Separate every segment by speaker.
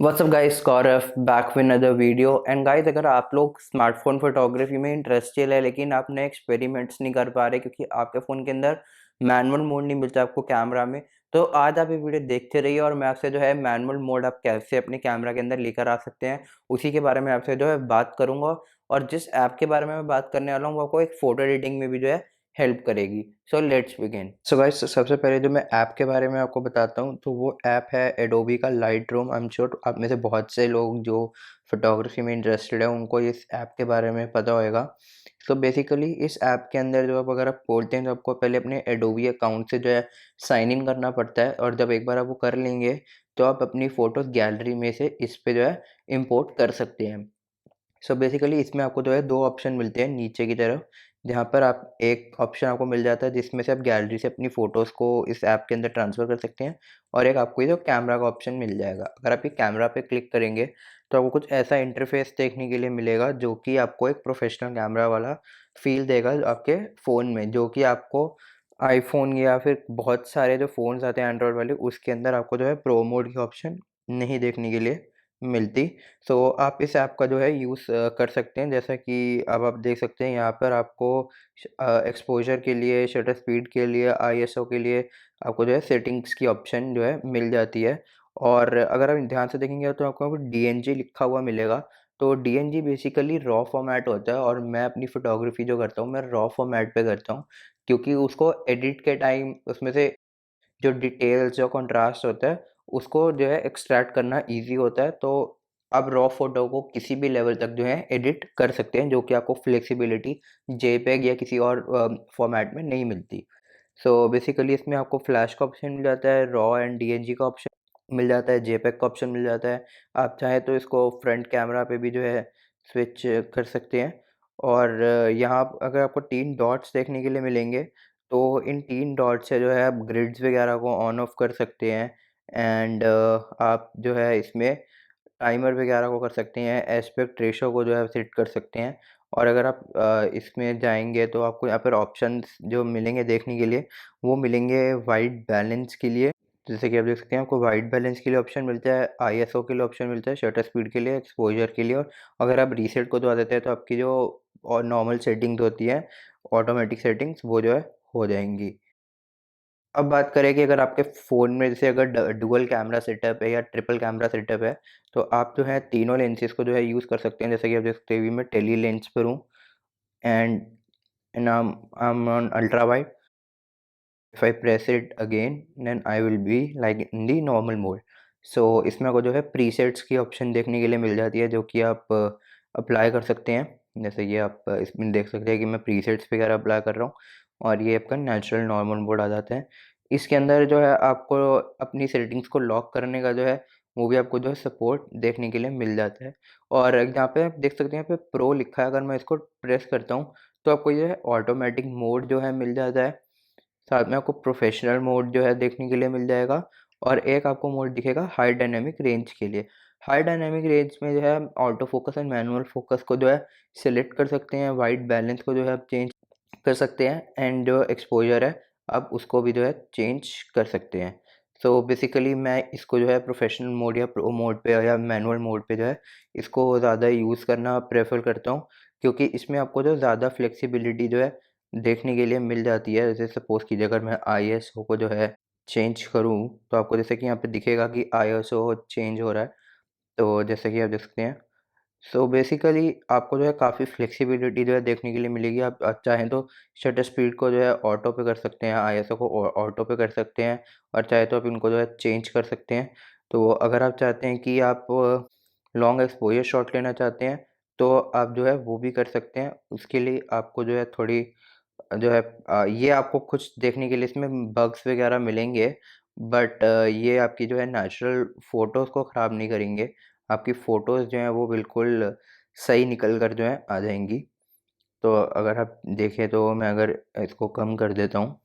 Speaker 1: WhatsApp guys, Gaurav back with another video. And guys, अगर आप लोग स्मार्टफोन फोटोग्राफी में इंटरेस्टेड है लेकिन आप नए एक्सपेरिमेंट्स नहीं कर पा रहे क्योंकि आपके फ़ोन के अंदर मैनुअल मोड नहीं मिलता आपको कैमरा में, तो आज आप ये वीडियो देखते रहिए और मैं आपसे जो है मैनुअल मोड आप कैसे अपने कैमरा के अंदर लेकर आ सकते हैं उसी के बारे में आपसे जो है बात करूंगा। और जिस ऐप के बारे में मैं बात करने वाला हूँ वो आपको एक फ़ोटो एडिटिंग में भी जो है हेल्प करेगी। So let's begin. So guys, सबसे पहले जो मैं ऐप के बारे में आपको बताता हूँ तो वो ऐप है एडोबी का light room. I am sure आप में से बहुत से लोग जो फोटोग्राफी में इंटरेस्टेड है उनको इस ऐप के बारे में पता होएगा। सो बेसिकली इस ऐप के अंदर जो आप अगर आप खोलते हैं तो आपको पहले अपने एडोबी अकाउंट से जो है साइन इन करना पड़ता है, और जब एक बार आप वो कर लेंगे तो आप अपनी फ़ोटोज़ गैलरी में से इस पे जो है इम्पोर्ट कर सकते हैं। सो बेसिकली इसमें आपको जो है 2 ऑप्शन मिलते हैं नीचे की तरफ, जहाँ पर आप एक ऑप्शन आपको मिल जाता है जिसमें से आप गैलरी से अपनी फ़ोटोज़ को इस ऐप के अंदर ट्रांसफ़र कर सकते हैं, और एक आपको ये जो कैमरा का ऑप्शन मिल जाएगा। अगर आप ये कैमरा पे क्लिक करेंगे तो आपको कुछ ऐसा इंटरफ़ेस देखने के लिए मिलेगा जो कि आपको एक प्रोफ़ेशनल कैमरा वाला फ़ील देगा आपके फ़ोन में, जो कि आपको आईफ़ोन या फिर बहुत सारे जो फ़ोन्स आते हैं एंड्रॉयड वाले उसके अंदर आपको जो है प्रो मोड की ऑप्शन नहीं देखने के लिए मिलती। सो आप इस ऐप का जो है यूज़ कर सकते हैं, जैसा कि अब आप देख सकते हैं यहाँ पर आपको एक्सपोज़र के लिए, शटर स्पीड के लिए, आईएसओ के लिए आपको जो है सेटिंग्स की ऑप्शन जो है मिल जाती है। और अगर आप ध्यान से देखेंगे तो आपको डीएनजी लिखा हुआ मिलेगा। तो डीएनजी बेसिकली रॉ फॉर्मेट होता है, और मैं अपनी फ़ोटोग्राफ़ी जो करता हूँ मैं रॉ फॉर्मेट पे करता हूँ, क्योंकि उसको एडिट के टाइम उसमें से जो डिटेल्स, जो कंट्रास्ट होता है, उसको जो है एक्सट्रैक्ट करना ईज़ी होता है। तो आप रॉ फ़ोटो को किसी भी लेवल तक जो है एडिट कर सकते हैं, जो कि आपको फ्लेक्सिबिलिटी जेपीईजी या किसी और फ़ॉर्मेट में नहीं मिलती। सो बेसिकली इसमें आपको फ्लैश का ऑप्शन मिल जाता है, रॉ एंड डीएनजी का ऑप्शन मिल जाता है, जेपीईजी का ऑप्शन मिल जाता है। आप चाहें तो इसको फ्रंट कैमरा पे भी जो है स्विच कर सकते हैं। और यहाँ अगर आपको 3 डॉट्स देखने के लिए मिलेंगे, तो इन 3 डॉट से जो है आप ग्रिड्स वगैरह को ऑन ऑफ कर सकते हैं। एंड आप जो है इसमें टाइमर वगैरह को कर सकते हैं, एस्पेक्ट रेशो को जो है सेट कर सकते हैं। और अगर आप इसमें जाएँगे तो आपको यहाँ पर ऑप्शंस जो मिलेंगे देखने के लिए, वो मिलेंगे वाइट बैलेंस के लिए। जैसे कि आप देख सकते हैं आपको वाइट बैलेंस के लिए ऑप्शन मिलता है, आईएसओ के लिए ऑप्शन मिलता है, शटर स्पीड के लिए, एक्सपोज़र के लिए। और अगर आप रीसेट को दबा देते हैं तो आपकी जो और नॉर्मल सेटिंग्स होती हैं, ऑटोमेटिक सेटिंग्स, वो जो है हो जाएँगी। अब बात करें कि अगर आपके फ़ोन में जैसे अगर डुअल कैमरा सेटअप है या ट्रिपल कैमरा सेटअप है, तो आप जो है तीनों लेंसेज़ को जो है यूज़ कर सकते हैं। जैसे कि आप देख सकते हैं अभी मैं टेली लेंस पर हूँ, and I am on ultra wide. If I press it again then I will be like in the normal mode. So इसमें आपको जो है प्रीसेट्स की ऑप्शन देखने के लिए मिल जाती है, जो कि आप अप्लाई कर सकते हैं। जैसे कि आप इसमें देख सकते हैं कि मैं प्रीसेट्स वगैरह अप्लाई कर रहा हूँ, और ये आपका नेचुरल नॉर्मल मोड आ जाता है। इसके अंदर जो है आपको अपनी सेटिंग्स को लॉक करने का जो है वो भी आपको जो है सपोर्ट देखने के लिए मिल जाता है। और यहाँ पे आप देख सकते हैं यहाँ पे प्रो लिखा है, अगर मैं इसको प्रेस करता हूँ तो आपको ये ऑटोमेटिक मोड जो है मिल जाता है। साथ में आपको प्रोफेशनल मोड जो है देखने के लिए मिल जाएगा, और एक आपको मोड दिखेगा हाई डायनामिक रेंज के लिए। हाई डायनामिक रेंज में जो है हम auto focus and manual focus को जो है सिलेक्ट कर सकते हैं, वाइट बैलेंस को जो है आप चेंज कर सकते हैं, एंड जो एक्सपोजर है आप उसको भी जो है चेंज कर सकते हैं। सो बेसिकली मैं इसको जो है प्रोफेशनल मोड या प्रो मोड पे या मैनुअल मोड पे जो है इसको ज़्यादा यूज़ करना प्रेफर करता हूँ, क्योंकि इसमें आपको जो ज़्यादा फ्लेक्सिबिलिटी जो है देखने के लिए मिल जाती है। जैसे सपोज़ कीजिए अगर मैं आईएसओ को जो है चेंज करूँ, तो आपको जैसे कि यहाँ पे दिखेगा कि आईएसओ चेंज हो रहा है। तो जैसे कि आप देख सकते हैं, सो बेसिकली आपको जो है काफ़ी फ्लेक्सिबिलिटी जो है देखने के लिए मिलेगी। आप चाहें तो शटर स्पीड को जो है ऑटो पे कर सकते हैं, आईएसओ को ऑटो पे कर सकते हैं, और चाहे तो आप इनको जो है चेंज कर सकते हैं। तो अगर आप चाहते हैं कि आप लॉन्ग एक्सपोज़र शॉट लेना चाहते हैं, तो आप जो है वो भी कर सकते हैं। उसके लिए आपको जो है थोड़ी जो है ये आपको कुछ देखने के लिए इसमें बग्स वगैरह मिलेंगे, बट ये आपकी जो है नेचुरल फ़ोटोज़ को ख़राब नहीं करेंगे। आपकी फ़ोटोज़ जो हैं वो बिल्कुल सही निकल कर जो है आ जाएँगी। तो अगर आप देखें तो मैं अगर इसको कम कर देता हूँ,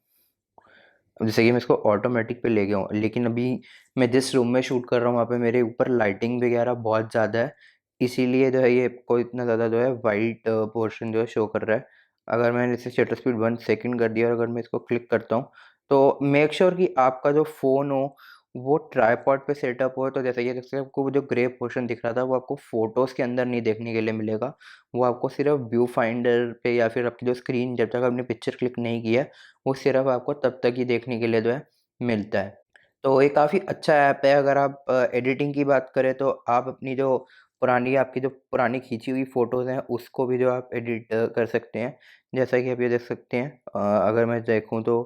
Speaker 1: अब जैसे कि मैं इसको ऑटोमेटिक पे ले गया हूँ, लेकिन अभी मैं जिस रूम में शूट कर रहा हूँ वहाँ पे मेरे ऊपर लाइटिंग वगैरह बहुत ज़्यादा है, इसीलिए जो है ये को इतना ज़्यादा जो है वाइट पोर्शन जो है शो कर रहा है। अगर मैंने इसे शटर स्पीड 1 सेकंड कर दिया और अगर मैं इसको क्लिक करता हूँ, तो मेक श्योर कि आपका जो फ़ोन हो वो ट्राइपॉड पे सेटअप हो तो जैसे कि जैसे आपको वो जो ग्रे पोर्शन दिख रहा था वो आपको फ़ोटोज़ के अंदर नहीं देखने के लिए मिलेगा। वो आपको सिर्फ़ व्यू फाइंडर पे या फिर आपकी जो स्क्रीन जब तक आपने पिक्चर क्लिक नहीं की है, वो सिर्फ़ आपको तब तक ही देखने के लिए जो है मिलता है। तो ये काफ़ी अच्छा ऐप है। अगर आप एडिटिंग की बात करें तो आप अपनी जो आपकी जो पुरानी खींची हुई फ़ोटोज़ हैं उसको भी जो आप एडिट कर सकते हैं। जैसा कि आप ये देख सकते हैं, अगर मैं देखूँ तो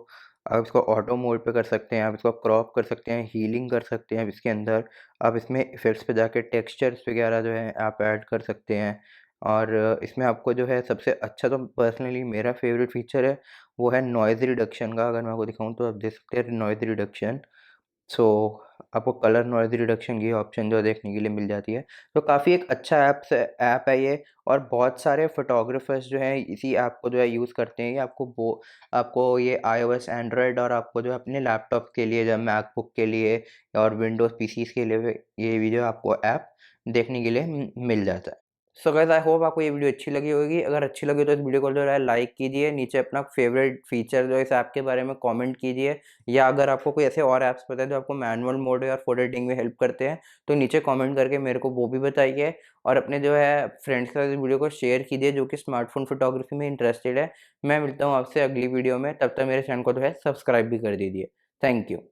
Speaker 1: आप इसको ऑटो मोड पे कर सकते हैं, आप इसको क्रॉप कर सकते हैं, हीलिंग कर सकते हैं इसके अंदर। आप इसमें इफ़ेक्ट्स पे जाके टेक्सचर्स वगैरह जो है आप ऐड कर सकते हैं। और इसमें आपको जो है सबसे अच्छा जो पर्सनली मेरा फ़ेवरेट फ़ीचर है, वो है नॉइज़ रिडक्शन का। अगर मैं आपको दिखाऊँ तो आप देख सकते हैं नॉइज़ रिडक्शन। सो आपको कलर नॉइज़ रिडक्शन की ऑप्शन जो है देखने के लिए मिल जाती है। तो काफ़ी एक अच्छा ऐप है ये। और बहुत सारे फ़ोटोग्राफ़र्स जो हैं इसी ऐप को जो है यूज़ करते हैं। ये आपको ये आईओएस, एंड्रॉयड और आपको जो है अपने लैपटॉप के लिए, जब मैकबुक के लिए और विंडोज़ पीसीज़ के लिए भी ये भी जो है आपको ऐप देखने के लिए मिल जाता है। सो गाइस, आई होप आपको ये वीडियो अच्छी लगी होगी। अगर अच्छी लगी तो इस वीडियो को जो है लाइक कीजिए, नीचे अपना फेवरेट फीचर जो है इस ऐप के बारे में कमेंट कीजिए, या अगर आपको कोई ऐसे और ऐप्स पता है जो आपको मैनुअल मोड और फोटो एडिटिंग में हेल्प करते हैं तो नीचे कमेंट करके मेरे को वो भी बताइए। और अपने जो है फ्रेंड्स के साथ इस वीडियो को शेयर कीजिए जो कि स्मार्टफोन फोटोग्राफी में इंटरेस्टेड है। मैं मिलता हूँ आपसे अगली वीडियो में, तब तक मेरे चैनल को जो है सब्सक्राइब भी कर दीजिए। Thank you.